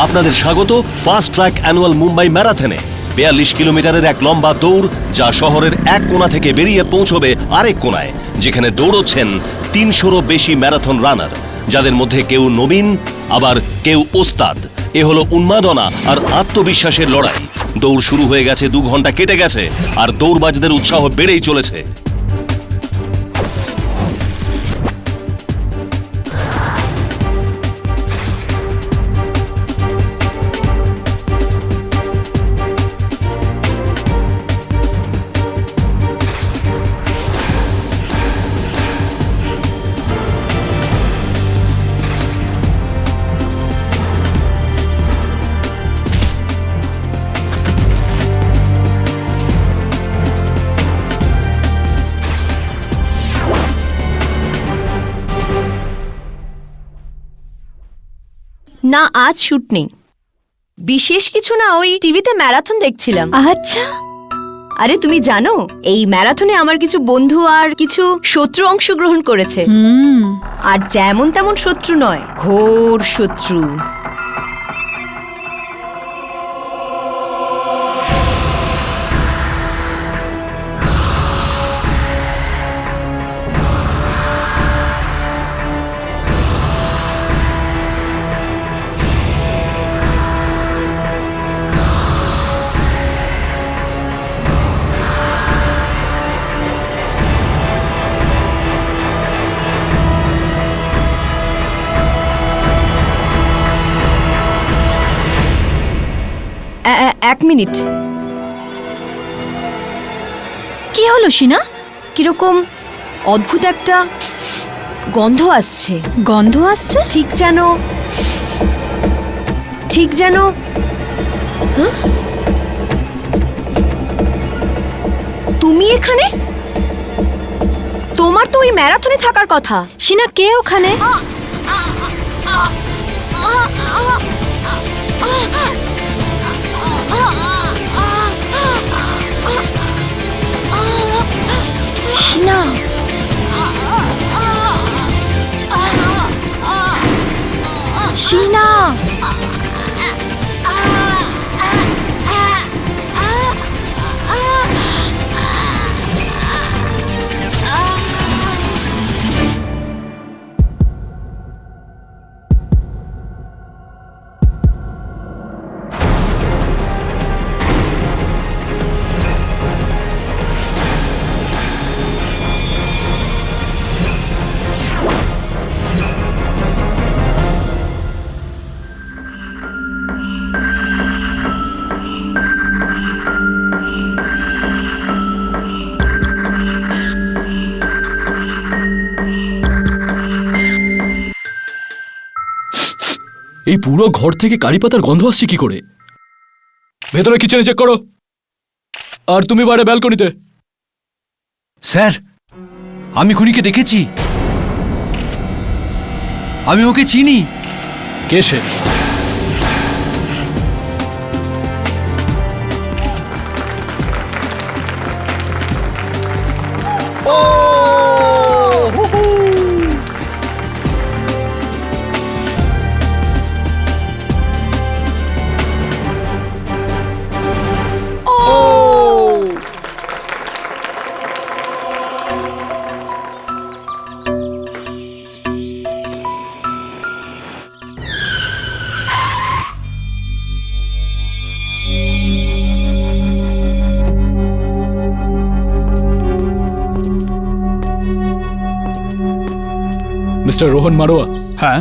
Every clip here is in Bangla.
আপনাদের স্বাগত ফাস্ট ট্র্যাক অ্যানুয়াল মুম্বাই ম্যারাথনে। 42 কিলোমিটারের এক লম্বা দৌড়, যা শহরের এক কোণা থেকে বেরিয়ে পৌঁছবে আরেক কোণায়, যেখানে দৌড়চ্ছেন 300রও বেশি ম্যারাথন রানার, যাদের মধ্যে কেউ নবীন, আবার কেউ ওস্তাদ। এ হলো উন্মাদনা আর আত্মবিশ্বাসের লড়াই। দৌড় শুরু হয়ে গেছে, 2 ঘন্টা কেটে গেছে, আর দৌড়বাজদের উৎসাহ বেড়েই চলেছে। না, আজ শুট নেই। বিশেষ কিছু না, ওই টিভিতে ম্যারাথন দেখছিলাম। আচ্ছা, আরে তুমি জানো, এই ম্যারাথনে আমার কিছু বন্ধু আর কিছু শত্রু অংশগ্রহণ করেছে। আর যেমন তেমন শত্রু নয়, ঘোর শত্রু। এক মিনিট। কি হলো সিনা? কিরকম অদ্ভুত একটা গন্ধ আসছে। গন্ধ আসছে? ঠিক যেন তুমি এখানে? তোমার তো ওই ম্যারাথনে থাকার কথা। সিনা, কে ওখানে? সিনা, সিনা, এই পুরো ঘর থেকে কারি পাতার গন্ধ আসছে কি করে? ভেতরে কিচেনে চেক করো, আর তুমি বাইরে ব্যালকনিতে। স্যার, আমি খুনিকে দেখেছি। আমি ওকে চিনি। কে সে? মিস্টার রোহন মারোয়া। হ্যাঁ,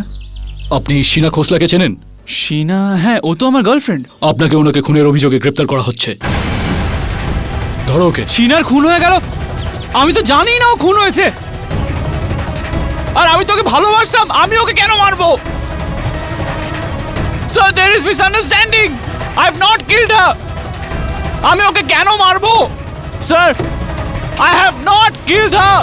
আপনি শিনা খোসলাকে চেনেন? শিনা? হ্যাঁ, ও তো আমার গার্লফ্রেন্ড। আপনাকে ওনাকে খুনের অভিযোগে গ্রেপ্তার করা হচ্ছে। ধরো ওকে। শিনার খুন হয়ে গেল? আমি তো জানি না ও খুন হয়েছে। আর আমি তোকে ভালোবাসতাম, আমি ওকে কেন মারবো? Sir, there is misunderstanding. I have not killed her. আমি ওকে কেন মারবো? Sir, I have not killed her.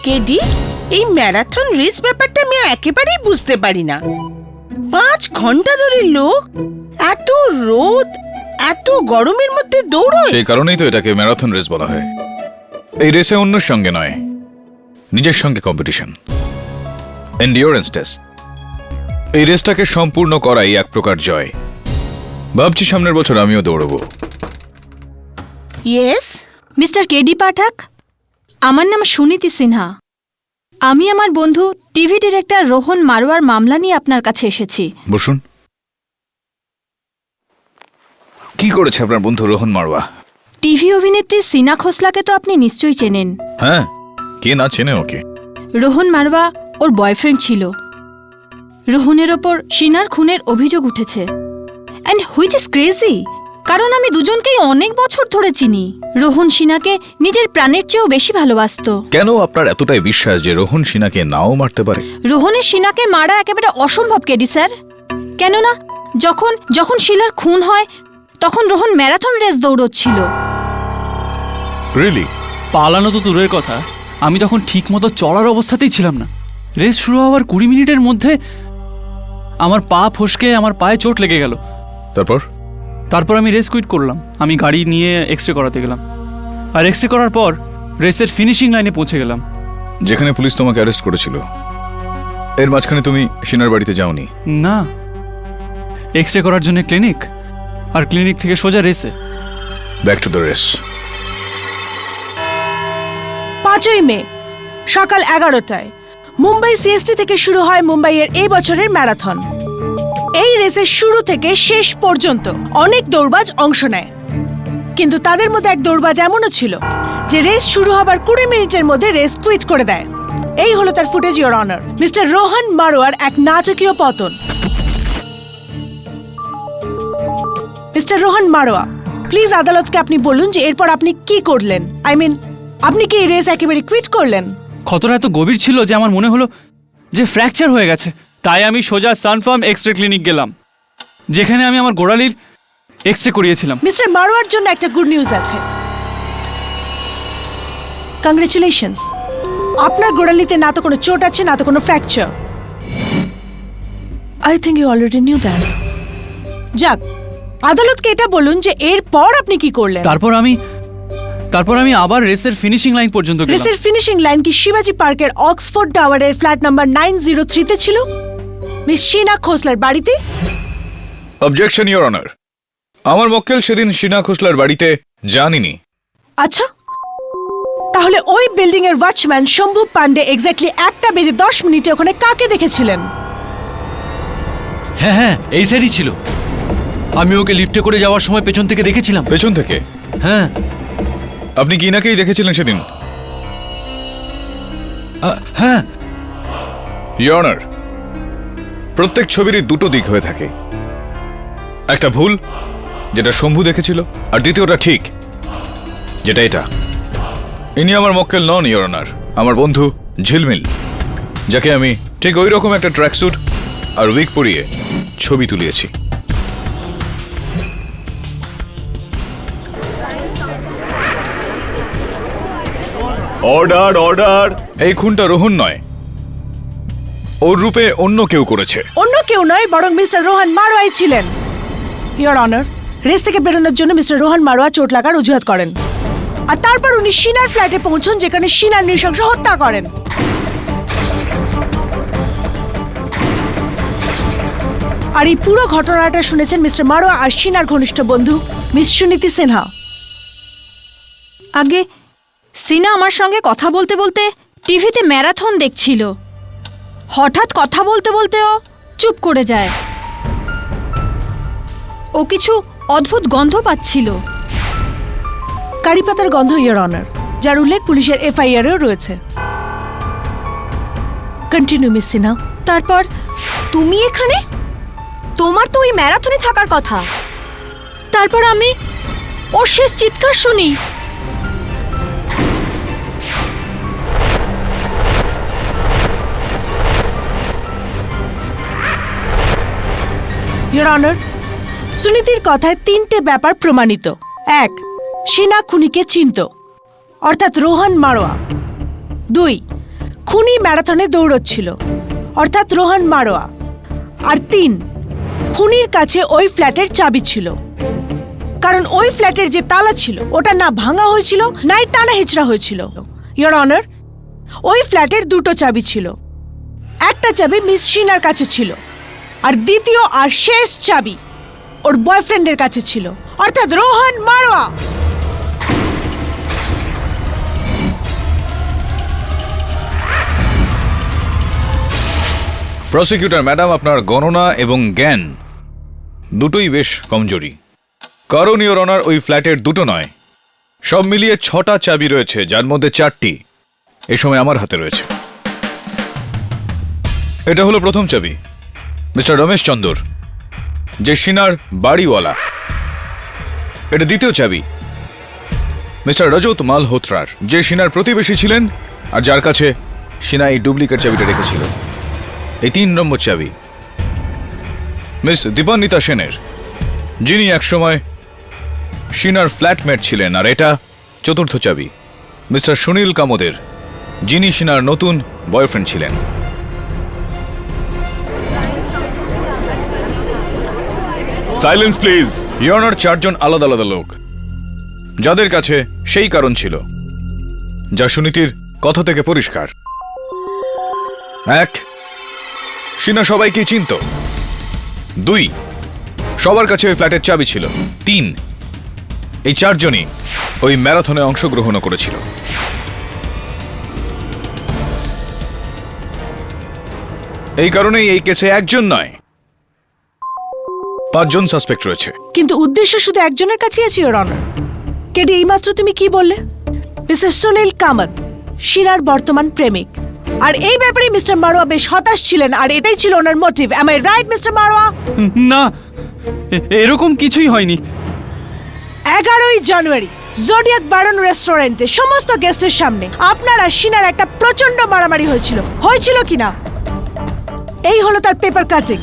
KD, এই ম্যারাথন রেস ব্যাপারটা আমি একেবারেই বুঝতে পারি না। 5 ঘন্টা ধরে লোক এত রোদ, এত গরমের মধ্যে দৌড়ায়। সেই কারণেই তো এটাকে ম্যারাথন রেস বলা হয়। এই রেসে অন্যের সঙ্গে নয়, নিজের সঙ্গে কম্পিটিশন, এন্ডিওরেন্স টেস্ট। এই রেসটাকে সম্পূর্ণ করাই এক প্রকার জয়। ভাবছি সামনের বছর আমিও দৌড়বো। ইয়েস, মিস্টার কেডি পাঠক, আমার নাম সুনীতি সিনহা। আমি আমার বন্ধু টিভি ডিরেক্টর রোহন মারওয়ার মামলা নিয়ে আপনার কাছে এসেছি। বসুন। কি করেছে আপনার বন্ধু রোহন মারওয়া? টিভি অভিনেত্রী সিনা খোসলাকে তো আপনি নিশ্চয়ই চেনেন। হ্যাঁ, কে না চেনে ওকে। রোহন মারওয়া ওর বয়ফ্রেন্ড ছিল। রোহনের ওপর সিনার খুনের অভিযোগ উঠেছে। অ্যান্ড হুইচ ইজ ক্রেজি, কারণ আমি দুজনকেই অনেক বছর ধরে চিনি। রোহন সিনাকে নিজের প্রাণের চেয়েও বেশি ভালোবাসতো। কেন আপনার এতটাই বিশ্বাস যে রোহন সিনাকে নাও মারতে পারে? রোহনের সিনাকে মারা একেবারে অসম্ভব কেডি স্যার। কেননা যখন শিলার খুন হয় তখন রোহন ম্যারাথন রেস দৌড়চ্ছিল। রিয়েলি? পালানো তো দূরের কথা, আমি তখন ঠিক মতো চলার অবস্থাতেই ছিলাম না। রেস শুরু হওয়ার 20 মিনিটের মধ্যে আমার পা ফসকে আমার পায়ে চোট লেগে গেল। তারপর আমি রেস কুইট করলাম। আমি গাড়ি নিয়ে এক্সরে করাতে গেলাম, আর এক্সরে করার পর রেসের ফিনিশিং লাইনে পৌঁছে গেলাম। যেখানে পুলিশ তোমাকে অ্যারেস্ট করেছিল, এর মাঝখানে তুমি সিনার বাড়িতে যাওনি? না, এক্সরে করার জন্য ক্লিনিক, আর ক্লিনিক থেকে সোজা রেসে। Back to the race. 5ই মে সকাল 11টায় মুম্বাই সিএসটি থেকে শুরু হয় মুম্বাইয়ের এই বছরের ম্যারাথন। এই রেসের শুরু থেকে শেষ পর্যন্ত অনেক দৌড়বাজ অংশ নেয়, কিন্তু তাদের মধ্যে এক দৌড়বাজ এমনও ছিল যে রেস শুরু হবার 20 মিনিটের মধ্যে রেস কুইট করে দেয়। এই হলো তার footage, your honour. Mister Rohan Marwar এক নাটকীয় পতন। মিস্টার রোহন মারওয়া, প্লিজ আদালতকে আপনি বলুন যে এরপর আপনি কি করলেন। আপনি কি এই রেস একেবারে কুইট করলেন? ক্ষতটা এত গভীর ছিল যে আমার মনে হলো যে ফ্র্যাকচার হয়ে গেছে। তাই আমি সোজা সানফার্ম এক্সরে ক্লিনিক গেলাম, যেখানে আমি আমার গোড়ালির এক্সরে করিয়েছিলাম। মিস্টার মারওয়ার জন্য একটা গুড নিউজ আছে। কংগ্রেচুলেশনস, আপনার গোড়ালিতে না তো কোনো চোট আছে না তো কোনো fracture. I think you already knew that. যাক, আদালতকে এটা বলুন যে এরপর আপনি কি করলেন। তারপর আমি আবার রেসের ফিনিশিং লাইন পর্যন্ত গেলাম। রেসের ফিনিশিং লাইন কি শিবাজি পার্কের অক্সফোর্ড টাওয়ারের ফ্ল্যাট নাম্বার 903-তে ছিল, মিস শিনা খোসলার বাড়িতে? অবজেকশন ইওর অনার, আমার মক্কেল সেদিন সিনা খোসলার বাড়িতে জানিনি। আচ্ছা, তাহলে ওই বিল্ডিং এর ওয়াচম্যান শম্ভু পান্ডে এক্স্যাক্টলি 1:10 ওখানে কাকে দেখেছিলেন? হ্যাঁ, এই সাইডই ছিল। আমি ওকে লিফটে করে যাওয়ার সময় পেছন থেকে দেখেছিলাম। পেছন থেকে? হ্যাঁ। আপনি কি ইনাকেই দেখেছিলেন সেদিন? হ্যাঁ। ইওর অনার, প্রত্যেক ছবিরই দুটো দিক হয়ে থাকে। একটা ভুল, যেটা শম্ভু দেখেছিল, আর দ্বিতীয়টা ঠিক, যেটা এটা। ইনি আমার মক্কেল নন ইওর অনার, আমার বন্ধু ঝিলমিল, যাকে আমি ঠিক ওই রকম একটা ট্র্যাকস্যুট আর উইক পরিয়ে ছবি তুলিয়েছি। Order order. এই খুনটা রোহন নয়, ওর রূপে অন্য কেউ করেছে। অন্য কেউ নয়, বরং মিস্টার রোহন মারওয়াই ছিলেন। ইওর অনার, রেস থেকে বেরোনোর জন্য মিস্টার রোহন মারওয়া চোট লাগার অজুহাত করেন, আর তারপর উনি শিনার ফ্ল্যাটে পৌঁছন, যেখানে শিনার নৃশংস হত্যা করেন। আর এই পুরো ঘটনাটা শুনেছেন মিস্টার মারওয়া আর শিনার ঘনিষ্ঠ বন্ধু মিস সুনীতি সিনহা। আগে সিনা আমার সঙ্গে কথা বলতে বলতে টিভিতে ম্যারাথন দেখছিল। হঠাৎ কথা বলতে বলতে ও চুপ করে যায়। ও কিছু অদ্ভুত গন্ধ পাচ্ছিল। কারি পাতার গন্ধ, ইওর অনার, যার উল্লেখ পুলিশের এফআইআরেও রয়েছে। Continue miss Sinha. তারপর তুমি এখানে? তোমার তো ওই ম্যারাথনে থাকার কথা। তারপর আমি ওর শেষ চিৎকার শুনি। ইওর অনার, সুনীতির কথায় 3টে ব্যাপার প্রমাণিত। 1, শিনা খুনিকে চিনত, অর্থাৎ রোহন মারওয়া। 2, খুনি ম্যারাথনে দৌড়চ্ছিল, অর্থাৎ রোহন মারওয়া। আর 3, খুনির কাছে ওই ফ্ল্যাটের চাবি ছিল। কারণ ওই ফ্ল্যাটের যে তালা ছিল ওটা না ভাঙা হয়েছিল নাই টানা হেঁচড়া হয়েছিল। ইয়োর অনার, ওই ফ্ল্যাটের দুটো চাবি ছিল। একটা চাবি মিস শিনার কাছে ছিল, আর দ্বিতীয় আর শেষ চাবি ওর বয়ফ্রেন্ডের কাছে ছিল, অর্থাৎ রোহন মারওয়া। প্রসিকিউটর ম্যাডাম, আপনার গণনা এবং জ্ঞান দুটোই বেশ কমজোরি। কারণ ইওর অনার, ওই ফ্ল্যাটের দুটো নয়, সব মিলিয়ে 6টা চাবি রয়েছে, যার মধ্যে 4টি এই সময় আমার হাতে রয়েছে। এটা হলো প্রথম চাবি, মিস্টার রমেশ চন্দর, যে শিনার বাড়িওয়ালা। এটা দ্বিতীয় চাবি, মিস্টার রজত মালহোত্রার, যে শিনার প্রতিবেশী ছিলেন আর যার কাছে শিনা এই ডুপ্লিকেট চাবিটা রেখেছিল। এই 3 নম্বর চাবি মিস দীপান্বিতা সেনের, যিনি একসময় শিনার ফ্ল্যাটমেট ছিলেন। আর এটা চতুর্থ চাবি, মিস্টার সুনীল কামোদের, যিনি শিনার নতুন বয়ফ্রেন্ড ছিলেন। Silence please. ইয়নার 4 জন আলাদা আলাদা লোক, যাদের কাছে সেই কারণ ছিল যা সুনীতির কথা থেকে পরিষ্কার। 1, শিনা সবাইকে চিনত। 2, সবার কাছে ওই ফ্ল্যাটের চাবি ছিল। 3, এই 4 জনই ওই ম্যারাথনে অংশগ্রহণ করেছিল। এই কারণেই এই কেসে 1 জন নয়, 5 জন সাসপেক্ট রয়েছে। কিন্তু উদ্দেশ্য শুধু একজনের কাছে আছে, ইওর অনার। কেডি, এইমাত্র তুমি কি বললে? মিস্টার সুনীল কামত শিনার বর্তমান প্রেমিক, আর এই ব্যাপারে মিস্টার মারওয়া বেশ হতাশ ছিলেন, আর এটাই ছিল ওনার motive. Am I right mister Marwah? না, এরকম কিছুই হয়নি। 11ই জানুয়ারি জোডিয়াক বারন রেস্টুরেন্টে সমস্ত গেস্টের সামনে আপনার আর শিনার একটা প্রচন্ড মারামারি হয়েছিল কিনা? এই হলো তার পেপার কাটিং।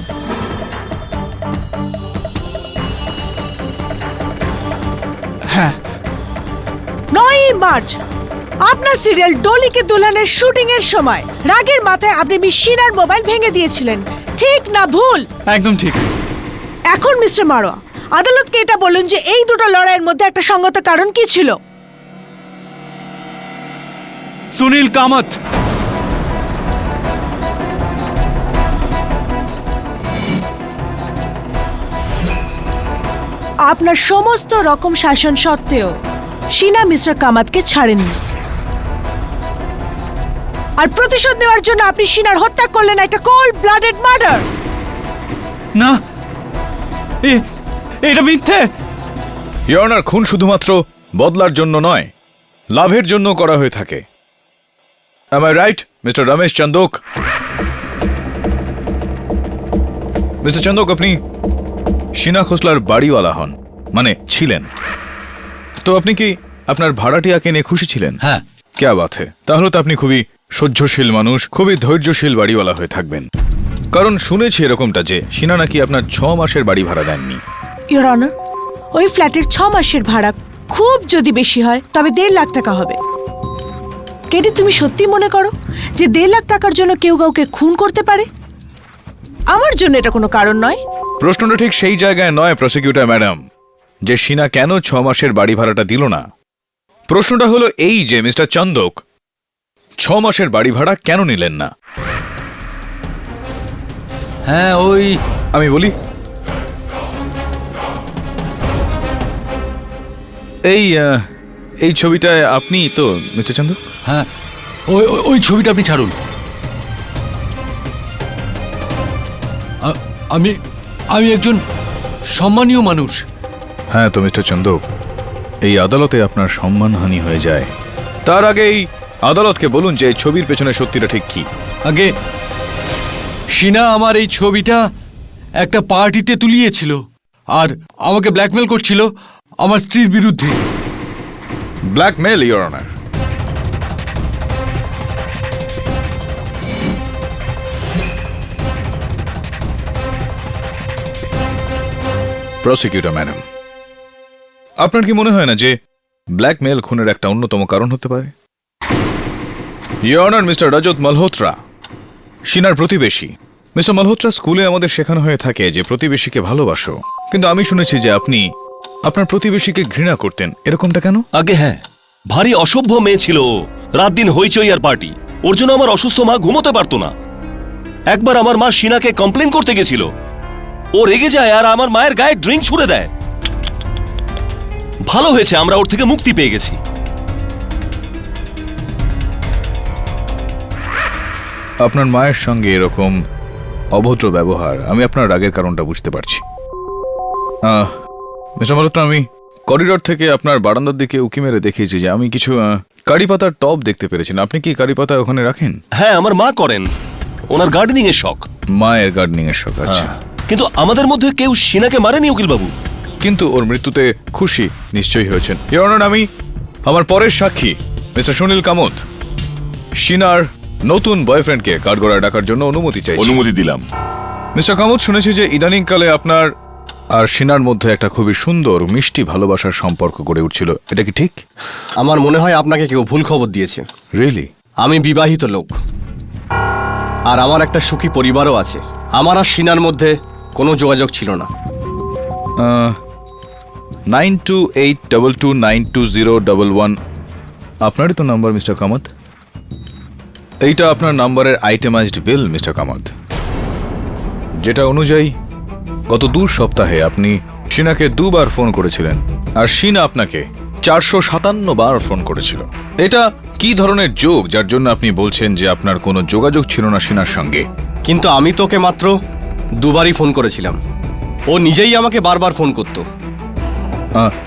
হ্যাঁ। 9ই মার্চ আপনার সিরিয়াল ডলিকে দুলহানের শুটিং এর সময় রাগের মাথায় আপনি মিস শিনার মোবাইল ভেঙে দিয়েছিলেন, ঠিক না ভুল? একদম ঠিক। এখন মিস্টার মারওয়া, আদালতকে এটা বলুন যে এই দুটো লড়াইয়ের মধ্যে একটা সঙ্গত কারণ কি ছিল? সুনীল কামত। আপনার সমস্ত রকম শাসন সত্ত্বেও শিনা মিস্টার কামাতকে ছাড়েননি, আর প্রতিশোধ নেওয়ার জন্য আপনি শিনার হত্যা করলেন, একটা কোল্ড ব্লাডেড মার্ডার। না, এটা মিথ্যে। ইয়নার, খুন শুধুমাত্র বদলার জন্য নয়, লাভের জন্য করা হয়ে থাকে। Am I right, mister Ramesh Chandok? Mister Chandok, আপনি শিনা খোসলার বাড়িওয়ালা হন, মানে ছিলেন। তো আপনি কি আপনার ভাড়াটিয়াকে নিয়ে খুশি ছিলেন? হ্যাঁ। ক্যা বাত হে। তাহলে তো আপনি খুবই সহ্যশীল মানুষ, খুবই ধৈর্যশীল বাড়িওয়ালা হয়ে থাকবেন। কারণ শুনেছি এরকমটা যে শিনা নাকি আপনার 6 মাসের বাড়ি ভাড়া দেননি। ইওর অনার, ওই ফ্ল্যাটের 6 মাসের ভাড়া খুব যদি বেশি হয় তবে 1.5 লাখ টাকা হবে। কেটি, তুমি সত্যি মনে করো যে 1.5 লাখ টাকার জন্য কেউ কাউকে খুন করতে পারে? আমার জন্য এটা কোনো কারণ নয়। প্রশ্নটা ঠিক সেই জায়গায় নয় প্রসিকিউটর ম্যাডাম, যে শিনা কেন 6 মাসের বাড়ি ভাড়াটা দিল না। প্রশ্নটা হলো এই যে মিস্টার চন্দোক 6 মাসের বাড়ি ভাড়া কেন নিলেন না? হ্যাঁ, আমি বলি, এই ছবিটায় আপনি তো মিস্টার চন্দোক? হ্যাঁ, ওই ছবিটা আপনি ছাড়ুন। আমি একজন সম্মানীয় মানুষ। হ্যাঁ তো মিস্টার চন্দোক, এই আদালতে আপনার সম্মানহানি হয়ে যায়। তার আগে এই আদালতকে বলুন যে এই ছবির পেছনে সত্যিটা ঠিক কি। আগে শিনা আমার এই ছবিটা একটা পার্টিতে তুলিয়েছিল আর আমাকে ব্ল্যাকমেল করছিল আমার স্ত্রীর বিরুদ্ধে। Blackmail, your honour. Prosecutor madam, আপনার কি মনে হয় না যে ব্ল্যাকমেল খুনের একটা অন্যতম কারণ হতে পারে? Your honour, mister Rajat Malhotra শিনার প্রতিবেশী। মিস্টার মালহোত্রা, স্কুলে আমাদের শেখানো হয়ে থাকে যে প্রতিবেশীকে ভালোবাসো, কিন্তু আমি শুনেছি যে আপনি আপনার প্রতিবেশীকে ঘৃণা করতেন, এরকমটা কেন? আগে হ্যাঁ, ভারী অসভ্য মেয়ে ছিল ও। রাত দিন হইচই আর পার্টি। ওর জন্য আমার অসুস্থ মা ঘুমোতে পারতো না। একবার আমার মা শিনাকে কমপ্লেন করতে গেছিল, ও রেগে যায় আর আমার মায়ের গায়ে ড্রিঙ্ক ছুড়ে দেয়। ভালো হয়েছে আমরা ওর থেকে মুক্তি পেয়ে গেছি। আপনার মায়ের সঙ্গে এরকম অভদ্র ব্যবহার, আমি আপনার রাগের কারণটা বুঝতে পারছি। মিস্টার মালহোত্রা, আমি করিডর থেকে আপনার বারান্দার দিকে উকি মেরে দেখেছি যে আমি কিছু কারি পাতার টব দেখতে পেরেছিলাম। আপনি কি কারি পাতা ওখানে রাখেন? হ্যাঁ, আমার মা করেন, ওনার গার্ডেনিং এর শখ। মায়ের গার্ডেনিং এর শখ আছে। কিন্তু আমাদের মধ্যে কেউ শিনাকে মারেনি উকিল বাবু। কিন্তু ওর মৃত্যুতে খুশি নিশ্চয়ই হয়েছেন। ইওর অনার, আমি আমার পরের সাক্ষী মিস্টার সুনীল কামত শিনার নতুন বয়ফ্রেন্ডকে কাঠগড়ায় ডাকার জন্য অনুমতি চাই। অনুমতি দিলাম। মিস্টার কামত, শুনেছি যে ইদানিংকালে আপনার আর শিনার মধ্যে একটা খুবই সুন্দর মিষ্টি ভালোবাসার সম্পর্ক গড়ে উঠছিল, এটা কি ঠিক? আমার মনে হয় আপনাকে কেউ ভুল খবর দিয়েছে। রিয়েলি? আমি বিবাহিত লোক, আর আমার একটা সুখী পরিবারও আছে। আমার আর শিনার মধ্যে কোনো যোগাযোগ ছিল না। 9282292011 আপনারই তো নাম্বার মিস্টার কামত? এইটা আপনার নাম্বারের আইটেমাইজড বিল মিস্টার কামত, যেটা অনুযায়ী গত 2 সপ্তাহে আপনি শিনাকে 2 বার ফোন করেছিলেন আর শিনা আপনাকে 457 বার ফোন করেছিল। এটা কি ধরনের যোগ যার জন্য আপনি বলছেন যে আপনার কোনো যোগাযোগ ছিল না শিনার সঙ্গে? কিন্তু আমি তোকে মাত্র 2 বারই ফোন করেছিলাম। ও নিজেই আমাকে বারবার ফোন করতো।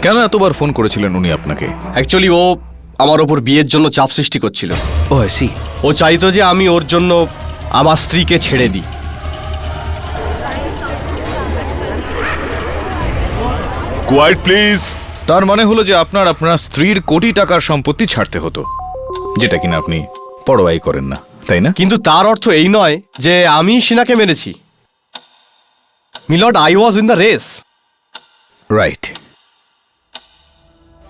কেন এতবার ফোন করেছিলেন উনি আপনাকে? অ্যাকচুয়ালি ও আমার ওপর বিয়ের জন্য চাপ সৃষ্টি করছিল। ও আই সি। ও চাইতো যে আমি ওর জন্য আমার স্ত্রীকে ছেড়ে দিই। Quite please. তার মানে হলো যে আপনার স্ত্রীর কোটি টাকার সম্পত্তি ছাড়তে হতো, যেটা কিনা আপনি পরোয়াই করেন না, তাই না? কিন্তু তার অর্থ এই নয় যে আমি শিনাকে মেরেছি। Milord, I was in the race. Right.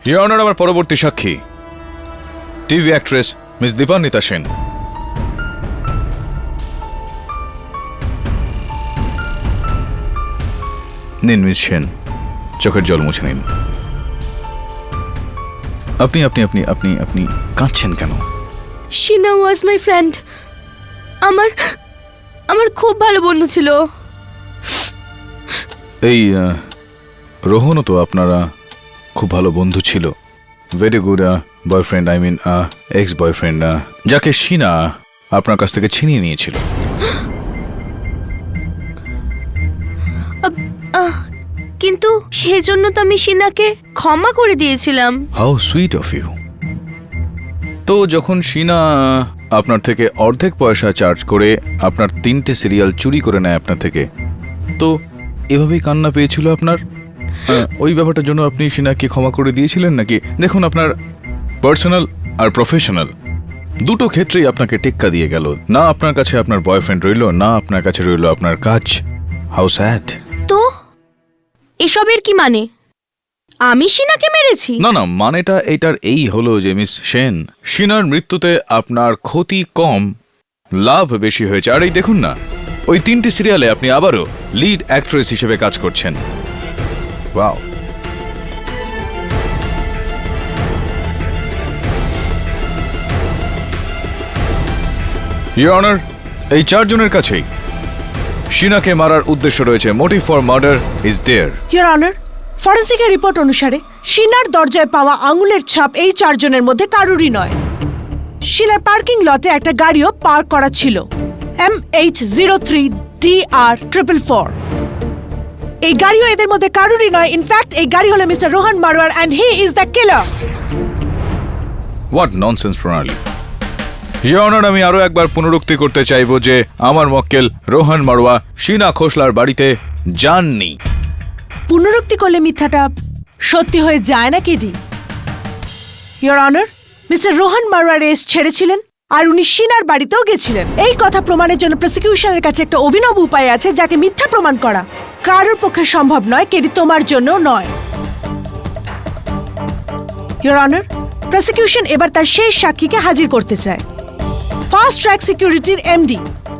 Your honour, আমার পরবর্তী সাক্ষী TV actress miss Dipanwita Sen. নিন মিস সেন, চোখের জল মুছে নিন। আপনি আপনি আপনি আপনি আপনি কাঁদছেন কেন? শিনা ওয়াজ মাই ফ্রেন্ড। আমার খুব ভালো বন্ধু ছিল। এই রোহনও তো আপনারা খুব ভালো বন্ধু ছিল। Very good boyfriend, I mean ex boyfriend, যাকে শিনা আপনার কাছ থেকে ছিনিয়ে নিয়েছিল। কিন্তু সেজন্য তো আমি শিনাকে ক্ষমা করে দিয়েছিলাম। How sweet of you. তো যখন শিনা আপনার থেকে অর্ধেক পয়সা চার্জ করে আপনার 3টে সিরিয়াল চুরি করে নেয় আপনার থেকে, তো এভাবেই কান্না পেয়েছিল আপনার? ওই ব্যাপারটার জন্য আপনি শিনাকে ক্ষমা করে দিয়েছিলেন নাকি? দেখুন, আপনার পার্সোনাল আর প্রফেশনাল দুটো ক্ষেত্রেই আপনাকে টেক্কা দিয়ে গেল। না আপনার কাছে আপনার বয়ফ্রেন্ড রইল, না আপনার কাছে রইল আপনার কাজ। How sad. তো এসবের কি মানে? আমি শিনাকে মেরেছি? না না, মানেটা এটার এই হলো যে মিস সেন, শিনার মৃত্যুতে আপনার ক্ষতি কম, লাভ বেশি হয়েছে। আর এই দেখুন না, ওই 3টি সিরিয়ালে আপনি আবারও লিড অ্যাক্ট্রেস হিসেবে কাজ করছেন। ওয়াও। ইওর অনার, এই 4 জনের কাছেই শিনাকে মারার উদ্দেশ্য রয়েছে। Motive for murder is there. Your honour, ফরেন্সিকের রিপোর্ট অনুসারে শিনার দরজায় পাওয়া আঙুলের ছাপ এই 4 জনের মধ্যে কারুরই নয়। শিনার পার্কিং লটে একটা গাড়িও পার্ক করা ছিল, MH03DR444। এই গাড়িও এদের মধ্যে কারুরই নয়। ইনফ্যাক্ট এই গাড়ি হলো mister Rohan Marwar, and he is the killer. What nonsense প্রণালী। ইওর অনার, আমি আরো একবার পুনরুক্তি করতে চাইবো যে আমার মক্কেল রোহন মারওয়া শিনা খোসলার বাড়িতে যাননি। পুনরুক্তি করলে মিথ্যাটা সত্যি হয়ে যায় না KD? Your honour, mister Rohan Marwah race ছেড়েছিলেন আর উনি শিনার বাড়িতেও গেছিলেন। এই কথা প্রমাণের জন্য প্রসিকিউশনের কাছে একটা অভিনব উপায় আছে, যাকে মিথ্যা প্রমাণ করা কারোর পক্ষে সম্ভব নয়। কেডি, তোমার জন্য নয়। ইওর অনার, প্রসিকিউশন এবার তার শেষ সাক্ষীকে হাজির করতে চায়। ফাস্ট ট্র্যাক সিকিউরিটির এমডি,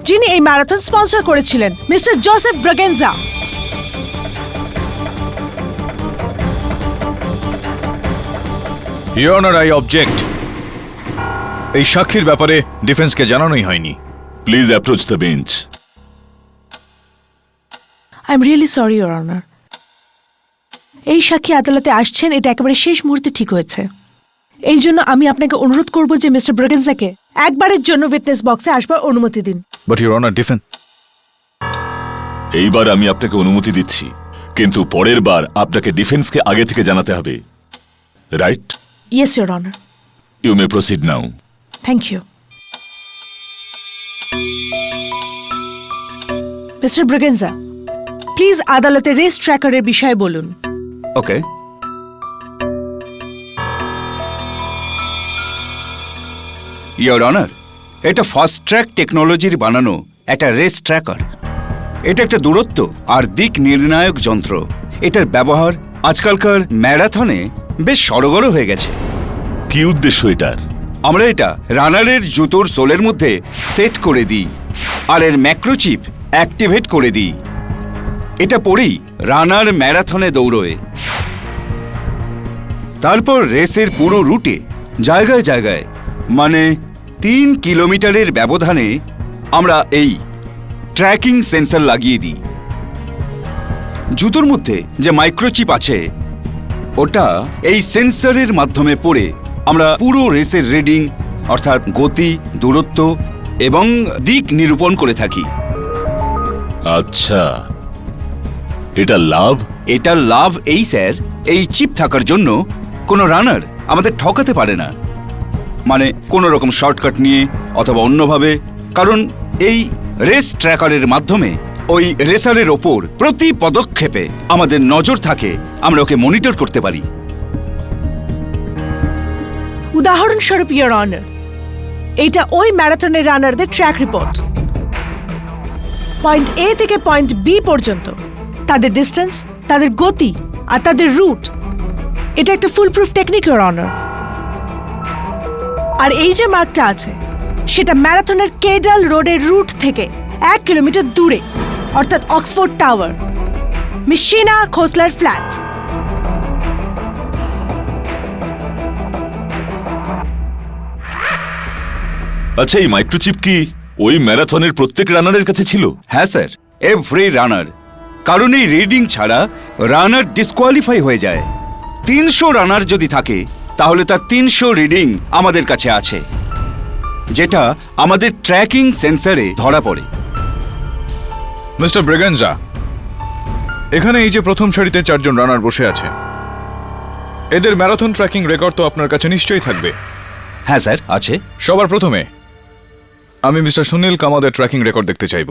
যিনি এই ম্যারাথন স্পন্সর করেছিলেন, mister Joseph Braganza. Your honour, I object. এই সাক্ষীর ব্যাপারে ডিফেন্সকে জানানোই হয়নি। Please approach the bench. I am really sorry your honour. এই সাক্ষী আদালতে আসছেন, এটা একেবারে শেষ মুহূর্তে ঠিক হয়েছে। এই জন্য আমি আপনাকে অনুরোধ করব যে মিস্টার ব্রেগেনজাকে একবারের জন্য উইটনেস বক্সে আসবার অনুমতি দিন। But your honour, defence. এইবার আমি আপনাকে অনুমতি দিচ্ছি, কিন্তু পরের বার আপনাকে ডিফেন্সকে আগে থেকে জানাতে হবে, right? Yes your honour. You may proceed now. Thank you. Mister Braganza, please আদালতে রেস ট্র্যাকারের বিষয়ে বলুন। ওকে, ইওর অনার, এটা ফাস্ট ট্র্যাক টেকনোলজির বানানো একটা রেস ট্র্যাকার। এটা একটা দূরত্ব আর দিক নির্ণায়ক যন্ত্র। এটার ব্যবহার আজকালকার ম্যারাথনে বেশ সড়গড় হয়ে গেছে। কি উদ্দেশ্য এটার? আমরা এটা রানারের জুতোর সোলের মধ্যে সেট করে দিই আর এর ম্যাক্রোচিপ অ্যাক্টিভেট করে দিই। এটা পরেই রানার ম্যারাথনে দৌড়োয়। তারপর রেসের পুরো রুটে জায়গায় জায়গায়, মানে 3 কিলোমিটারের ব্যবধানে আমরা এই ট্র্যাকিং সেন্সর লাগিয়ে দিই। জুতোর মধ্যে যে মাইক্রোচিপ আছে ওটা এই সেন্সরের মাধ্যমে পড়ে আমরা পুরো রেসের রিডিং, অর্থাৎ গতি, দূরত্ব এবং দিক নিরূপণ করে থাকি। আচ্ছা, এটা লাভ? এটার লাভ এই স্যার, এই চিপ থাকার জন্য কোনো রানার আমাদের ঠকাতে পারে না, মানে কোনো রকম শর্টকাট নিয়ে অথবা অন্যভাবে। কারণ এই রেস ট্র্যাকারের মাধ্যমে ওই রেসারের ওপর প্রতি পদক্ষেপে আমাদের নজর থাকে, আমরা ওকে মনিটর করতে পারি। উদাহরণস্বরূপ ইওর অনার, এটা ওই ম্যারাথনের রানারদের ট্র্যাক রিপোর্ট। পয়েন্ট এ থেকে পয়েন্ট বি পর্যন্ত তাদের ডিস্টেন্স, তাদের গতি আর তাদের রুট। এটা একটা foolproof technique your honour. আর এই যে মার্কটা আছে সেটা ম্যারাথনের কেডাল রোডের রুট থেকে 1 কিলোমিটার দূরে, অর্থাৎ অক্সফোর্ড টাওয়ার, মিশিনা খোসলার ফ্ল্যাট। আচ্ছা, এই মাইক্রোচিপ কি ওই ম্যারাথনের প্রত্যেক রানারের কাছে ছিল? হ্যাঁ স্যার, এভরি রানার। কারণ এই রিডিং ছাড়া রানার ডিসকোয়ালিফাই হয়ে যায়। 300 রানার যদি থাকে তাহলে তার 300 রিডিং আমাদের কাছে আছে, যেটা আমাদের ট্র্যাকিং সেন্সরে ধরা পড়ে। মিস্টার ব্রেগেনজা, এখানে এই যে প্রথম সারিতে 4 জন রানার বসে আছে, এদের ম্যারাথন ট্র্যাকিং রেকর্ড তো আপনার কাছে নিশ্চয়ই থাকবে। হ্যাঁ স্যার, আছে। সবার প্রথমে আমি মিস্টার সুনীল কামাদের ট্র্যাকিং রেকর্ড দেখতে চাইব।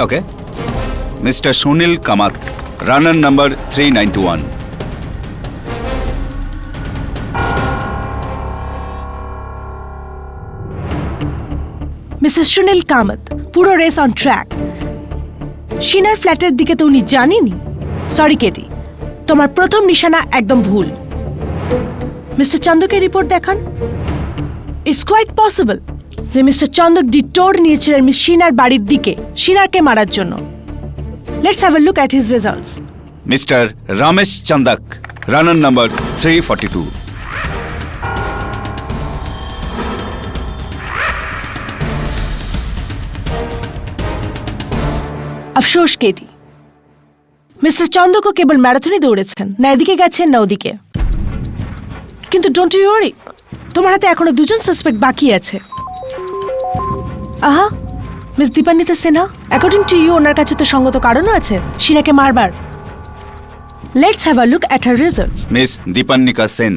ওকে, মিস্টার সুনীল কামাত, রানার নাম্বার 391। মিসেস সুনীল কামত, পুরো রেস অন ট্র্যাক। শিনার ফ্ল্যাটের দিকে তো উনি জানেনি। সরি কেটি, তোমার প্রথম নিশানা একদম ভুল। মিস্টার চন্দকের রিপোর্ট দেখান। ইটস কোয়াইট পসিবল যে মিস্টার চন্দক ডিটোর নিয়েছিলেন মিস শিনার বাড়ির দিকে শিনারকে মারার জন্য। Let's have a look at his results. Mister Ramesh Chandok, runner number 342। আফসোস কেটি, মিস্টার চন্দকও কেবল ম্যারাথনই দৌড়েছেন, না এদিকে গেছেন না ওদিকে। কিন্তু ডোন্ট ইউ ওয়ারি, তোমার হাতে এখনো 2 জন সাসপেক্ট বাকি আছে। আহা, miss Dipanwita Sinha, according to you ওনার কাছে তো সঙ্গত কারণও আছে শিনাকে মারবার। Let's have a look at her results. Miss Dipanwita Sen,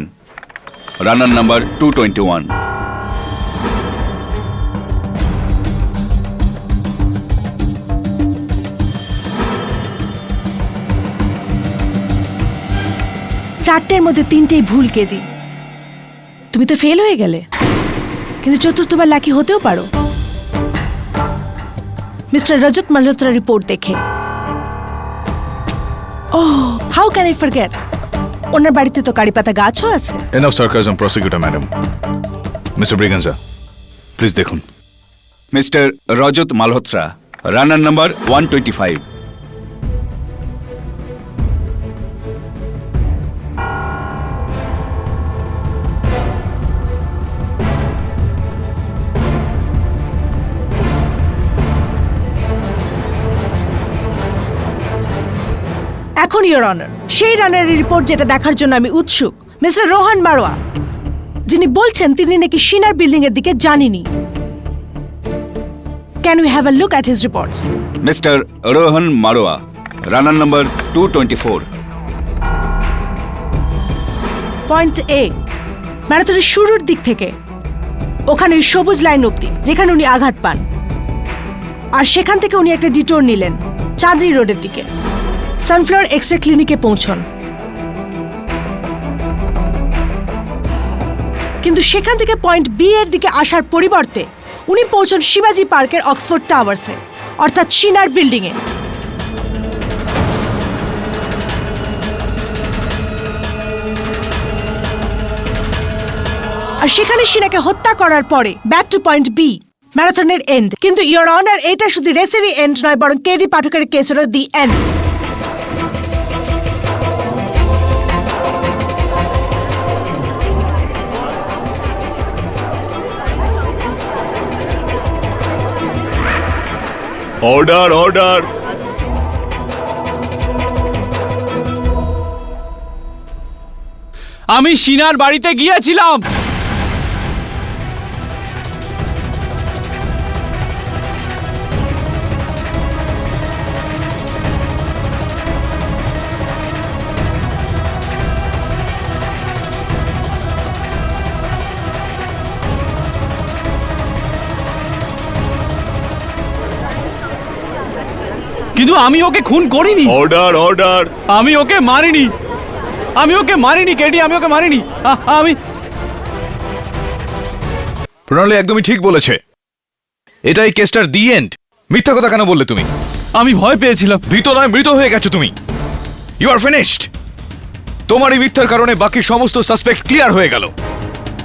runner number 221। চারটের মধ্যে 3টেই ভুল কেটি। তুমি তো ফেল হয়ে গেলে, কিন্তু চতুর্থবার লাকি হতেও পারো মিস্টার রজত মালহোত্রা রিপোর্ট দেখে। Oh, how can I forget, ওনার বাড়িতে তো কারিপাতা গাছও আছে। Enough sarcasm prosecutor madam. Mister Braganza, please দেখুন। Mister Rajat Malhotra, runner number 125। দেখুন ইওর অনার, সেই রানারের রিপোর্ট যেটা দেখার জন্য আমি উৎসুক, মিস্টার রোহন মারোয়া, যিনি বলছেন তিনি নাকি শিনার বিল্ডিং এর দিকে জানেনি। Can we have a look at his reports? Mister Rohan Marwah, runner number 224। Point A, ম্যারাথনের শুরুর দিক থেকে ওখানে ওই সবুজ লাইন অব্দি যেখানে উনি আঘাত পান, আর সেখান থেকে উনি একটা ডিটোর নিলেন চাঁদনি রোডের দিকে, সানফ্লাওয়ার এক্সরে ক্লিনিকে পৌঁছন। কিন্তু সেখান থেকে পয়েন্ট বি এর দিকে আসার পরিবর্তে উনি পৌঁছন শিবাজি পার্কের অক্সফোর্ড টাওয়ার্সে, অর্থাৎ শিনার বিল্ডিংয়ে। আর সেখানে শিনাকে হত্যা করার পরে ব্যাক টু পয়েন্ট বি, ম্যারাথনের এন্ড। কিন্তু ইওর অনার, এটা শুধু রেসেরই এন্ড নয়, বরং কেডি পাঠকের কেসেরও দি এন্ড। Order order. আমি শিনার বাড়িতে গিয়েছিলাম। কিন্তু আমি ওকে খুন করিনি। Order order. আমি ওকে মারিনি, কেডি, আমি ওকে মারিনি। আমি প্রণালী একদমই ঠিক বলেছে, এটাই কেসটার দি এন্ড। মিথ্যা কথা কেন বললে তুমি? আমি ভয় পেয়েছিলাম। ভীত নয়, মৃত হয়ে গেছো তুমি। You are finished. তোমার এই মিথ্যার কারণে বাকি সমস্ত সাসপেক্ট ক্লিয়ার হয়ে গেল।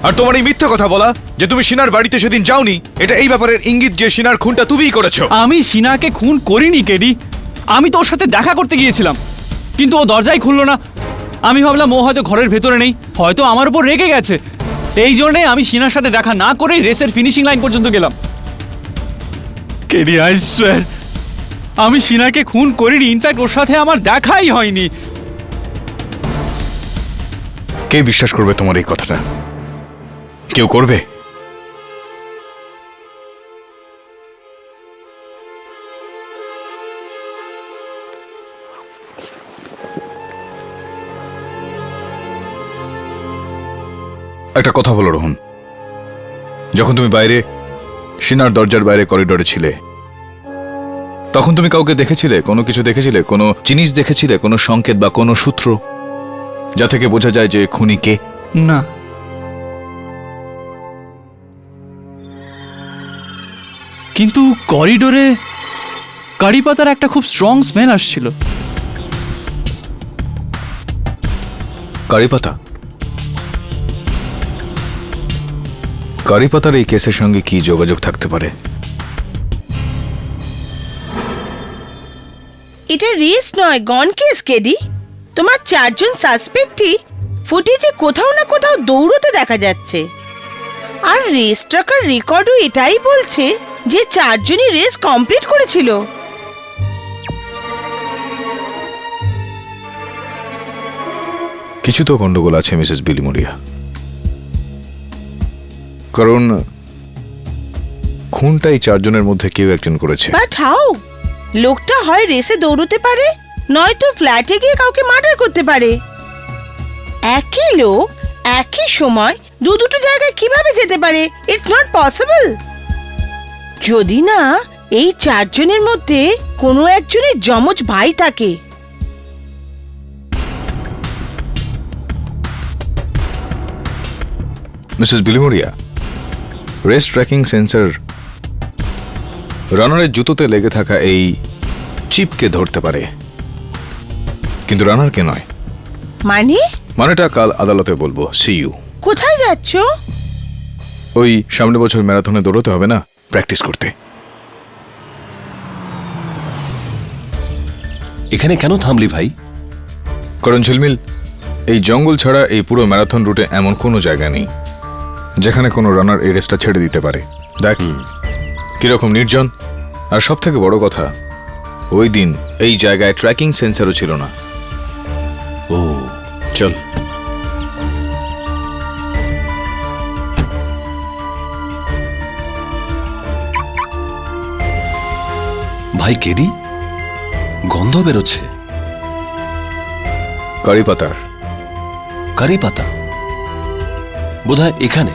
আর তোমার এই মিথ্যা কথা বলা যে তুমি শিনার বাড়িতে সেদিন যাওনি, এটা এই ব্যাপারের ইঙ্গিত যে শিনার খুনটা তুমিই করেছো। আমি শিনাকে খুন করিনি কেডি। আমি তো ওর সাথে দেখা করতে গিয়েছিলাম, কিন্তু ও দরজাই খুললো না। আমি ভাবলাম ও হয়তো ঘরের ভেতরে নেই, হয়তো আমার উপর রেগে গেছে। এই জন্যে আমি শিনার সাথে দেখা না করে রেসের ফিনিশিং লাইন পর্যন্ত গেলাম। কেডি, আই সোয়্যার আমি শিনাকে খুন করিনি। ইনফ্যাক্ট ওর সাথে আমার দেখাই হয়নি। কে বিশ্বাস করবে তোমার এই কথাটা? কেউ করবে? একটা কথা বলো রোহন, যখন তুমি বাইরে শিনার দরজার বাইরে করিডোরে ছিলে, তখন তুমি কাউকে দেখেছিলে? কোনো কিছু দেখেছিলে? কোনো জিনিস দেখেছিলে? কোনো সংকেত বা কোনো সূত্র যা থেকে বোঝা যায় যে খুনি কে? না। কিন্তু করিডোরে কারি পাতার একটা খুব স্ট্রং স্মেল আসছিল। কারি পাতা? কারি পাতার এই কেসের সঙ্গে কি যোগাযোগ থাকতে পারে? এটা রেস নয়, গন কেস কেডি। তোমার চারজন সাসপেক্টই ফুটেজে কোথাও না কোথাও দৌড়তে দেখা যাচ্ছে। আর রেস ট্রাকার রেকর্ডও এটাই বলছে যে চারজনই রেস কমপ্লিট করেছিল। কিছু তো গন্ডগোল আছে মিসেস বিলিমোরিয়া, কারণ খুনটা এই চারজনের মধ্যে কেউ একজন করেছে। But how? লোকটা হয় রেসে দৌড়তে পারে, নয়তো ফ্ল্যাটে গিয়ে কাউকে মার্ডার করতে পারে। একই লোক একই সময় দুটো জায়গায় কিভাবে যেতে পারে? It's not possible. যদি না এই চারজনের মধ্যে কোনো একজনের যমজ ভাই থাকে। Mrs Bilimoria, race tracking sensor রানারের জুতোতে লেগে থাকা এই চিপকে ধরতে পারে, কিন্তু রানারকে নয়। মানেটা কাল আদালতে বলবো। See you. কোথায় যাচ্ছ? ওই সামনে বছর ম্যারাথনে দৌড়তে হবে না, প্র্যাকটিস করতে। এখানে কেন থামলি ভাই? কারণ ঝিলমিল, এই জঙ্গল ছাড়া এই পুরো ম্যারাথন রুটে এমন কোনো জায়গা নেই যেখানে কোনো রানার এই রেসটা ছেড়ে দিতে পারে। দেখ কিরকম নির্জন। আর সব থেকে বড় কথা, ওই দিন এই জায়গায় ট্র্যাকিং সেন্সারও ছিল না। চল। ভাই কেডি, গন্ধ বেরোচ্ছে। কারি পাতার। কারি পাতা বোধহয় এখানে।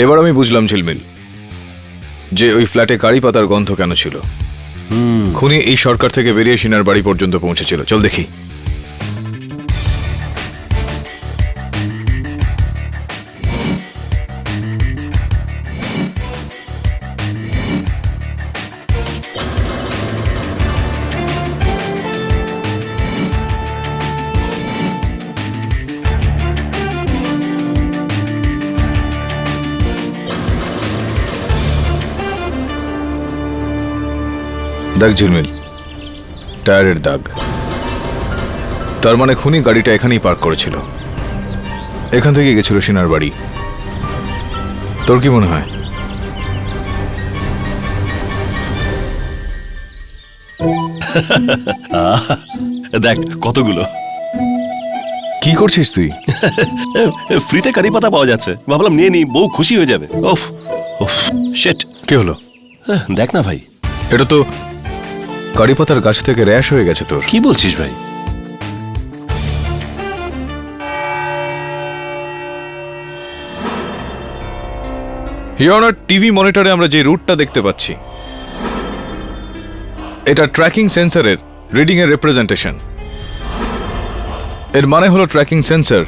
এবার আমি বুঝলাম ঝিলমিল যে ওই ফ্ল্যাটে কারি পাতার গন্ধ কেন ছিল। খুনি এই সরকার থেকে বেরিয়ে সিনার বাড়ি পর্যন্ত পৌঁছেছিল। চল দেখি। দেখ ঝিলমিল, টায়ারের দাগ। তার মানে খুনি গাড়িটা এখানেই পার্ক করেছিল, এখান থেকে গেছিল সিনার বাড়ি। তোর কি মনে হয়? দেখ কতগুলো। কি করছিস তুই? ফ্রিতে কারি পাতা পাওয়া যাচ্ছে, ভাবলাম নিয়ে নি, বউ খুশি হয়ে যাবে। ওফ ওফ শেট। কি হলো? দেখ না ভাই, এটা তো কারি পাতার গাছ থেকে র্যাশ হয়ে গেছে তোর। কি বলছিস ভাই? হিয়নার টিভি মনিটরে আমরা যে রুটটা দেখতে পাচ্ছি, এটা ট্র্যাকিং সেন্সরের রিডিং এর রিপ্রেজেন্টেশন। এর মানে হলো ট্র্যাকিং সেন্সর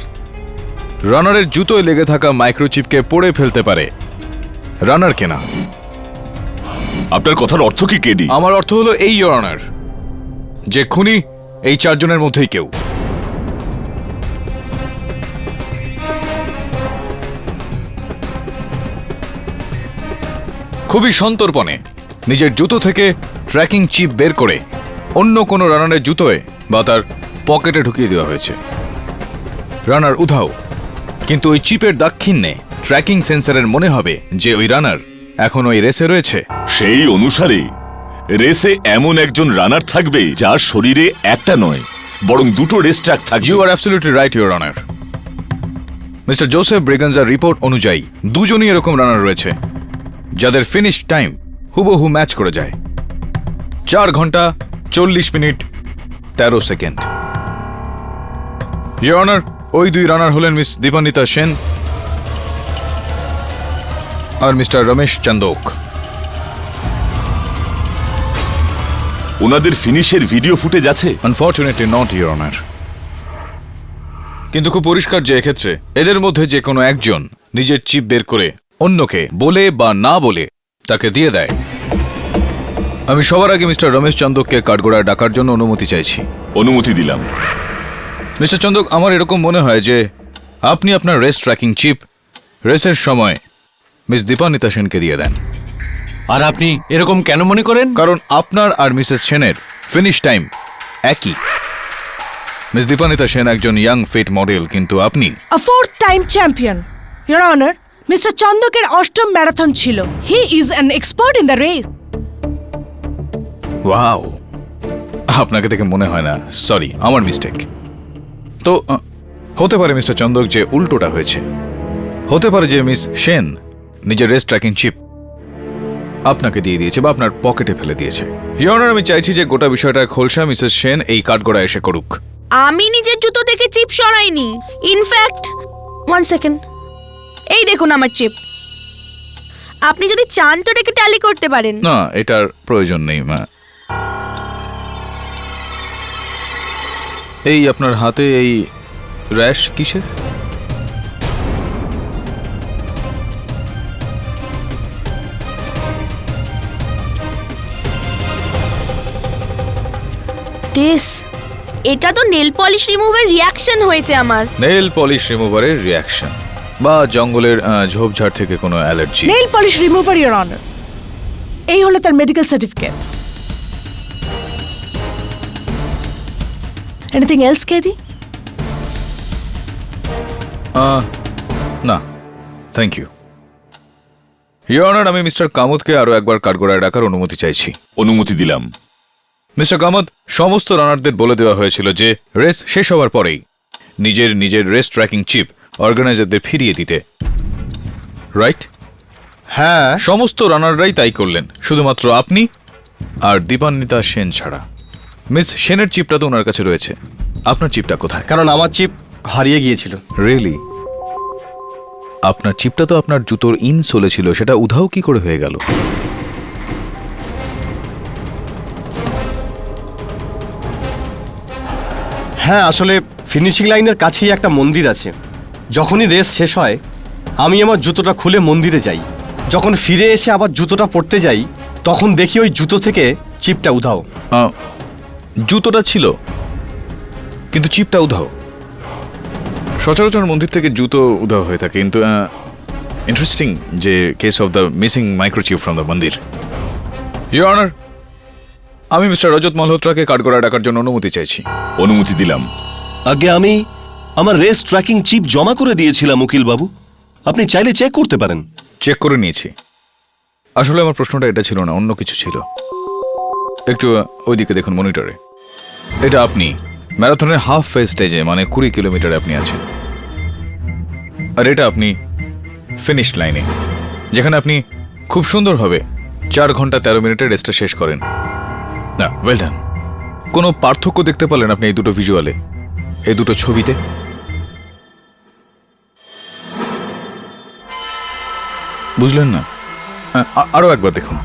রানারের জুতোয় লেগে থাকা মাইক্রোচিপকে পড়ে ফেলতে পারে, রানারকে না। আপনার কথার অর্থ কি কেডি? আমার অর্থ হলো এই ইওর অনার, যে খুনি এই চারজনের মধ্যেই কেউ। খুবই সন্তর্পণে নিজের জুতো থেকে ট্র্যাকিং চিপ বের করে অন্য কোনো রানারের জুতোয় বা তার পকেটে ঢুকিয়ে দেওয়া হয়েছে। রানার উধাও, কিন্তু ওই চিপের দাক্ষিণ্যে ট্র্যাকিং সেন্সরের মনে হবে যে ওই রানার এখন ওই রেসে রয়েছে। সেই অনুসারে রেসে এমন একজন রানার থাকবে যার শরীরে একটা নয় বরং দুটো রেস ট্র্যাক থাকবে। You are absolutely right your honour. Mister Joseph ব্রিগানজার রিপোর্ট অনুযায়ী দুজনই এরকম রানার রয়েছে যাদের ফিনিশ টাইম হুবহু ম্যাচ করে যায়। 4 ঘন্টা 40 মিনিট 13 সেকেন্ড। ইওর অনার, ওই দুই রানার হলেন মিস দীপান্বিতা সেন আর মিস্টার রমেশ চান্দোক। ওনাদের ফিনিশের ভিডিও ফুটেজ আছে? আনফরচুনেটলি নট ইওর অনার, কিন্তু খুব পরিষ্কার যে এক্ষেত্রে এদের মধ্যে যে কোনো একজন নিজের চিপ বের করে অন্যকে বলে বা না বলে তাকে দিয়ে দেয়। আমি সবার আগে মিস্টার রমেশ চন্দককে কাঠগোড়ায় ডাকার জন্য অনুমতি চাইছি। অনুমতি দিলাম। মিস্টার চন্দক, আমার এরকম মনে হয় যে আপনি আপনার রেস ট্র্যাকিং চিপ রেসের সময় মিস দীপান্বিতা সেনকে দিয়ে দেন। আর আপনি এরকম কেন মনে করেন? কারণ আপনার আর মিসেস সেনের ফিনিশ টাইম একই। মিস দীপান্বিতা সেন একজন ইয়াং ফিট মডেল, কিন্তু আপনি A 4th time champion. Your Honor, Mr. চন্দকের 8ম ম্যারাথন ছিল। He is an expert in the race. Wow, আপনাকে দেখে মনে হয় না। সরি, আমার মিস্টেক। তো হতে পারে মিস্টার চন্দক যে উল্টোটা হয়েছে। হতে পারে যে মিস সেন নিজের রেস ট্র্যাকিং চিপ আপনাকে দিয়ে দিয়েছে বা আপনার পকেটে ফেলে দিয়েছে। ইওর অনার, আমি চাইছি যে গোটা বিষয়টার খোলসা মিসেস সেন এই কাঠগড়ায় এসে করুক। আমি নিজের জুতো থেকে চিপ সরাইনি। ইনফ্যাক্ট 1 সেকেন্ড, এই দেখুন আমার চিপ। আপনি যদি চান তো এটাকে ট্যালি করতে পারেন। না, এটার প্রয়োজন নেই মা। এই আপনার হাতে এই র্যাশ কিসের? এটা তো নেল পলিশ রিমুভার রিঅ্যাকশন হয়েছে আমার। নেল পলিশ রিমুভারের রিঅ্যাকশন বা জঙ্গলের ঝোপঝাড় থেকে কোনো allergy. Nail polish remover, Your Honor. এই হলো তার medical certificate. Anything else, Katie? না, থ্যাংক ইউ। ইওর অনার, আমি মিস্টার কামতকে আরো একবার কাঠগড়ায় ডাকার অনুমতি চাইছি। অনুমতি দিলাম। মিস্টার কামত, সমস্ত রানারদের বলে দেওয়া হয়েছিল যে রেস শেষ হওয়ার পরেই নিজের নিজের রেস ট্র্যাকিং চিপ অর্গানাইজারদের ফিরিয়ে দিতে, রাইট? হ্যাঁ, সমস্ত রানাররাই তাই করলেন, শুধুমাত্র আপনি আর দীপান্বিতা সেন ছাড়া। মিস সেনের চিপটা তো ওনার কাছে রয়েছে, আপনার চিপটা কোথায়? কারণ আমার চিপ হারিয়ে গিয়েছিল। রিয়েলি? আপনার চিপটা তো আপনার জুতোর ইনসোলে ছিল, সেটা উধাও কি করে হয়ে গেল? হ্যাঁ, আসলে ফিনিশিং লাইনের কাছেই একটা মন্দির আছে। যখনই রেস শেষ হয় আমি আমার জুতোটা খুলে মন্দিরে যাই। যখন ফিরে এসে আবার জুতোটা পরতে যাই তখন দেখি ওই জুতো থেকে চিপটা উধাও। জুতোটা ছিল কিন্তু চিপটা উধাও। সচরাচর মন্দির থেকে জুতো উধাও হয়ে থাকে, কিন্তু ইন্টারেস্টিং যে case of the missing microchip from the মন্দির। ইওর অনার, আমি মিস্টার রজত মালহোত্রাকে কাঠগড়ায় ডাকার জন্য অনুমতি চাইছি। অনুমতি দিলাম। আগে আমি আমার রেস ট্র্যাকিং চিপ জমা করে দিয়েছিলাম উকিল বাবু, আপনি চাইলে চেক করতে পারেন। চেক করে নিয়েছি। আসলে আমার প্রশ্নটা এটা ছিল না, অন্য কিছু ছিল। একটু ওইদিকে দেখুন মনিটরে। এটা আপনি ম্যারাথনের হাফ ফেজ স্টেজে, মানে 20 কিলোমিটারে আপনি আছেন। আর এটা আপনি ফিনিশ লাইনে, যেখানে আপনি খুব সুন্দরভাবে 4 ঘন্টা 13 মিনিটের রেসটা শেষ করেন। না, ওয়েল ডান। কোনো পার্থক্য দেখতে পারলেন আপনি এই দুটো ভিজুয়ালে, এই দুটো ছবিতে? বুঝলেন না? আরো একবার দেখুন।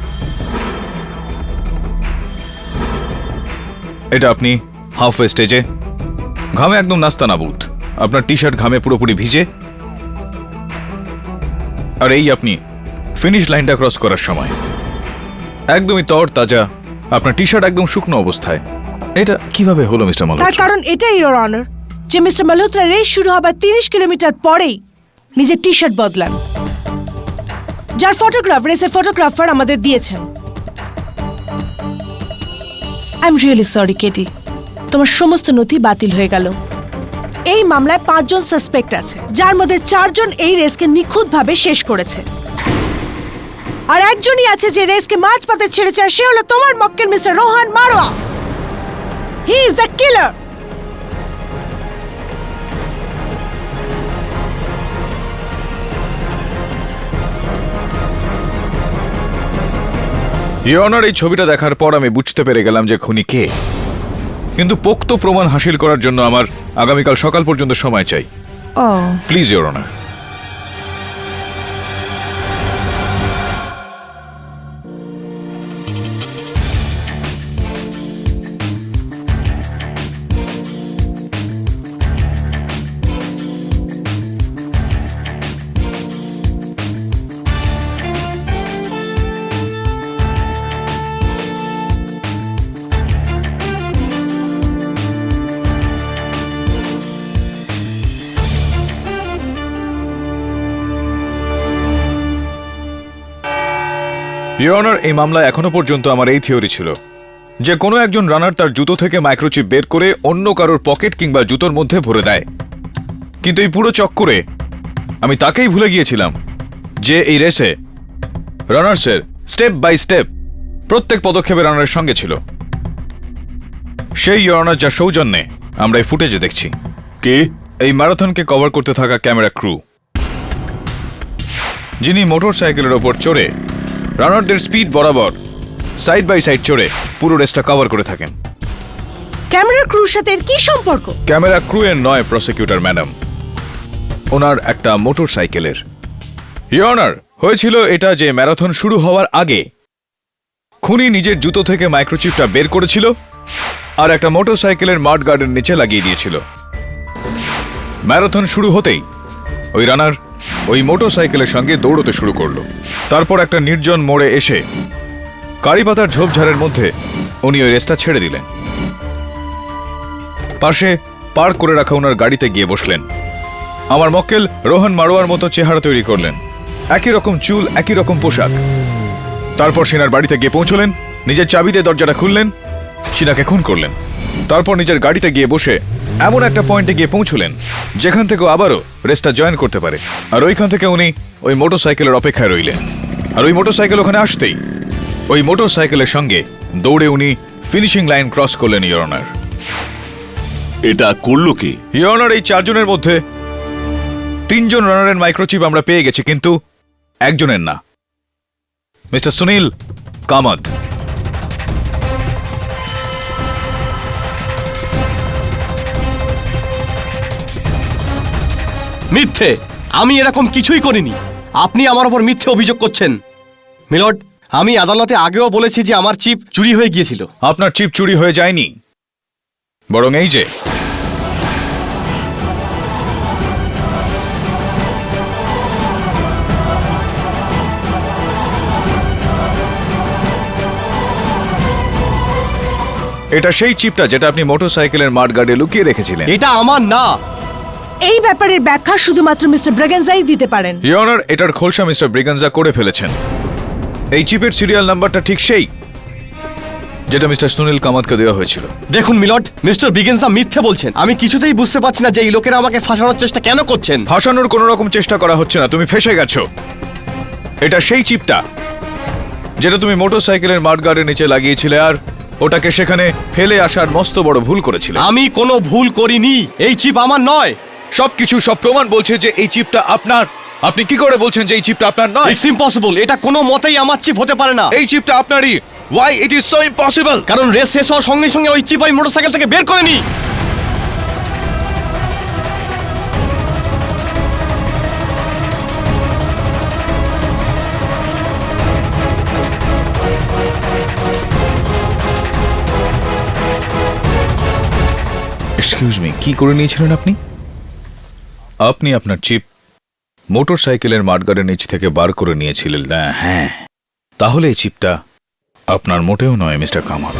এটা আপনি হাফওয়ে স্টেজে, ঘামে একদম নাস্তা নাবুদ, আপনার টি শার্ট ঘামে পুরোপুরি ভিজে। আর এই আপনি ফিনিশ লাইনটা ক্রস করার সময় একদমই তর তাজা, আপনার টি শার্ট একদম শুকনো অবস্থায়। এটা কিভাবে হলো মিস্টার তার মালহোত্রা? কারণ এটাই ইওর অনার যে মিস্টার মালহোত্রা রেস শুরু হবার 30 কিলোমিটার পরেই নিজের টি শার্ট বদলান, যার ফটোগ্রাফ রেসের ফটোগ্রাফার আমাদের দিয়েছেন। I am really sorry KT, তোমার সমস্ত নথি বাতিল হয়ে গেল। এই মামলায় 5 জন সাসপেক্ট আছে, যার মধ্যে 4 জন এই রেসকে নিখুঁতভাবে শেষ করেছে, আর একজনই আছে যে রেসকে মাঝপথে ছেড়েছে, আর সে হলো তোমার মক্কেল mister Rohan Marwah. He is the killer. Your honour, এই ছবিটা দেখার পর আমি বুঝতে পেরে গেলাম যে খুনি কে, কিন্তু পোক্ত প্রমাণ হাসিল করার জন্য আমার আগামীকাল সকাল পর্যন্ত সময় চাই। Please your honour. Your honour, এই মামলায় এখনো পর্যন্ত আমার এই থিওরি ছিল যে কোনো একজন রানার তার জুতো থেকে মাইক্রোচিপ বের করে অন্য কারোর পকেট কিংবা জুতোর মধ্যে ভরে দেয়। কিন্তু এই পুরো চক্করে আমি তাকেই ভুলে গিয়েছিলাম যে এই রেসে রানার্সের স্টেপ বাই স্টেপ প্রত্যেক পদক্ষেপে রানারের সঙ্গে ছিল। সেই ইওর অনার যার সৌজন্যে আমরা এই ফুটেজে দেখছি। কে? এই ম্যারাথনকে কভার করতে থাকা ক্যামেরা ক্রু, যিনি মোটর সাইকেলের ওপর চড়ে রানারদের স্পিড বরাবর সাইড বাই সাইড চড়ে পুরো রেসটা কভার করে থাকেন। ক্যামেরা ক্রুর সাথে এর কি সম্পর্ক? ক্যামেরা ক্রু এর নয় প্রসিকিউটর ম্যাডাম, ওনার একটা মোটর সাইকেলের। ইওর অনার, হয়েছিল এটা যে ম্যারাথন শুরু হওয়ার আগে খুনি নিজের জুতো থেকে মাইক্রোচিপটা বের করেছিল আর একটা মোটর সাইকেলের মাড গার্ডের নিচে লাগিয়ে দিয়েছিল। ম্যারাথন শুরু হতেই ওই রানার ওই মোটর সাইকেলের সঙ্গে দৌড়তে শুরু করলো। তারপর একটা নির্জন মোড়ে এসে কারিপাতার ঝোপঝাড়ের মধ্যে উনি ওই রেসটা ছেড়ে দিলেন। পাশে পার্ক করে রাখা ওনার গাড়িতে গিয়ে বসলেন। আমার মক্কেল রোহন মারোয়ার মতো চেহারা তৈরি করলেন, একই রকম চুল, একই রকম পোশাক। তারপর সিনার বাড়িতে গিয়ে পৌঁছলেন, নিজের চাবি দিয়ে দরজাটা খুললেন, সিনাকে খুন করলেন। তারপর নিজের গাড়িতে গিয়ে বসে এমন একটা পয়েন্টে গিয়ে পৌঁছলেন যেখান থেকে আবারও রেসটা জয়েন করতে পারে, আর ওইখান থেকে উনি ওই মোটর সাইকেলের অপেক্ষায় রইলেন। আর ওই মোটর সাইকেল ওখানে আসতেই ওই মোটর সাইকেলের সঙ্গে দৌড়ে উনি ফিনিশিং লাইন ক্রস করলেন ইওর অনার। এটা করলো কে? ইয়নার, এই 4 জনের মধ্যে 3 জন রানারের মাইক্রোচিপ আমরা পেয়ে গেছি, কিন্তু একজনের না, মিস্টার সুনীল কামাত। মিথ্যে! আমি এরকম কিছুই করিনি। আপনি আমার ওপর মিথ্যে অভিযোগ করছেন। মিলর্ড, আমি আদালতে আগেও বলেছি যে আমার চিপ চুরি হয়ে গিয়েছিল। আপনার চিপ চুরি হয়ে যায়নি, বরং এই যে এটা সেই চিপটা যেটা আপনি মোটরসাইকেলের মাঠগার্ডে লুকিয়ে রেখেছিলেন। এটা আমার না। এই ব্যাপারের ব্যাখ্যা শুধুমাত্র মিস্টার ব্রেগেনজাই দিতে পারেন। ইয়নার, এটার খোলসা মিস্টার ব্রিগানজা করে ফেলেছেন। এই চিপের সিরিয়াল নাম্বারটা ঠিক সেই যেটা মিস্টার সুনীল কামাতকে দেওয়া হয়েছিল। দেখুন মিলর্ড, মিস্টার বিগেন্সা মিথ্যে বলছেন। আমি কিছুতেই বুঝতে পারছি না যে এই লোকেরা আমাকে ফাঁসানোর চেষ্টা কেন করছেন। ভাসানোর কোনো রকম চেষ্টা করা হচ্ছে না, তুমি ফেঁসে গেছো। এটা সেই চিপটা যেটা তুমি মোটরসাইকেলের মাঠগার্ডের নিচে লাগিয়েছিলে, আর ওটাকে সেখানে ফেলে আসার মস্ত বড় ভুল করেছিলে। আমি কোনো ভুল করিনি। এই চিপ আমার নয়। সব প্রমাণ বলছে যে এই চিপটা আপনার। আপনি কি করে বলছেন যে এই চিপটা আপনার নয়? It's impossible. এটা কোনো মতেই আমার চিপ হতে পারে না। এই চিপটা আপনারই। Why it is so impossible? কারণ রেস শেষ হওয়ার সঙ্গে সঙ্গে ওই চিপ আমি মোটরসাইকেল থেকে বের করে নিই। এক্সকিউজ মি, কি করে নিয়েছিলেন আপনি? আপনি আপনার চিপ মোটরসাইকেলের মাঠগার্ডের নিচ থেকে বার করে নিয়েছিলেন না? হ্যাঁ, তাহলে এই চিপটা আপনার মোটেও নয় মিস্টার কামাত।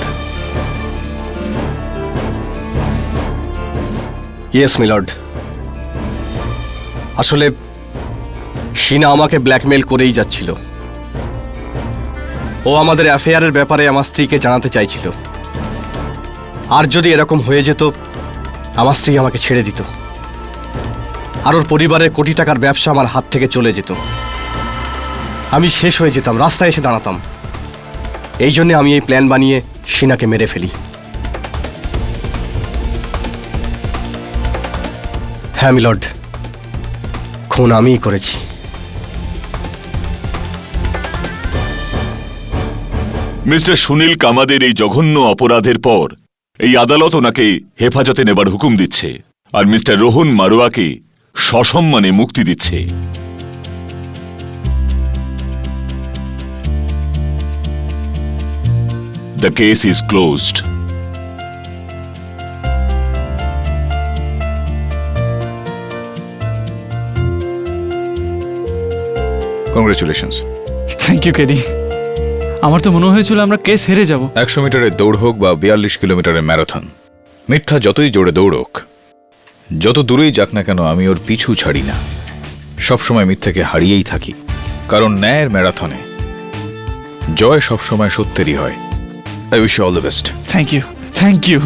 ইয়েস মিলর্ড, আসলে শিনা আমাকে ব্ল্যাকমেল করেই যাচ্ছিল। ও আমাদের অ্যাফেয়ারের ব্যাপারে আমার স্ত্রীকে জানাতে চাইছিল। আর যদি এরকম হয়ে যেত, আমার স্ত্রী আমাকে ছেড়ে দিত, আর ওর পরিবারের কোটি টাকার ব্যবসা আমার হাত থেকে চলে যেত। আমি শেষ হয়ে যেতাম, রাস্তায় এসে দাঁড়াতাম। এই জন্য আমি এই প্ল্যান বানিয়ে শিনাকে মেরে ফেলি। হ্যাঁ মিলর্ড, খুন আমিই করেছি। মিস্টার সুনীল কামাদের এই জঘন্য অপরাধের পর এই আদালত ওনাকে হেফাজতে নেবার হুকুম দিচ্ছে, আর মিস্টার রোহন মারোয়াকে সসম্মানে মুক্তি দিচ্ছে। The case is closed. Congratulations. Thank you KD. আমার তো মনে হয়েছিল আমরা কেস হেরে যাব। 100 মিটারের দৌড় হোক বা 42 কিলোমিটারের ম্যারাথন, মিথ্যা যতই জোরে দৌড়ক, যত দূরেই যাক না কেন, আমি ওর পিছু ছাড়ি না। সবসময় মিথ্যাকে হারিয়েই থাকি, কারণ ন্যায়ের ম্যারাথনে জয় সবসময় সত্যেরই হয়। I wish you all the best. Thank you.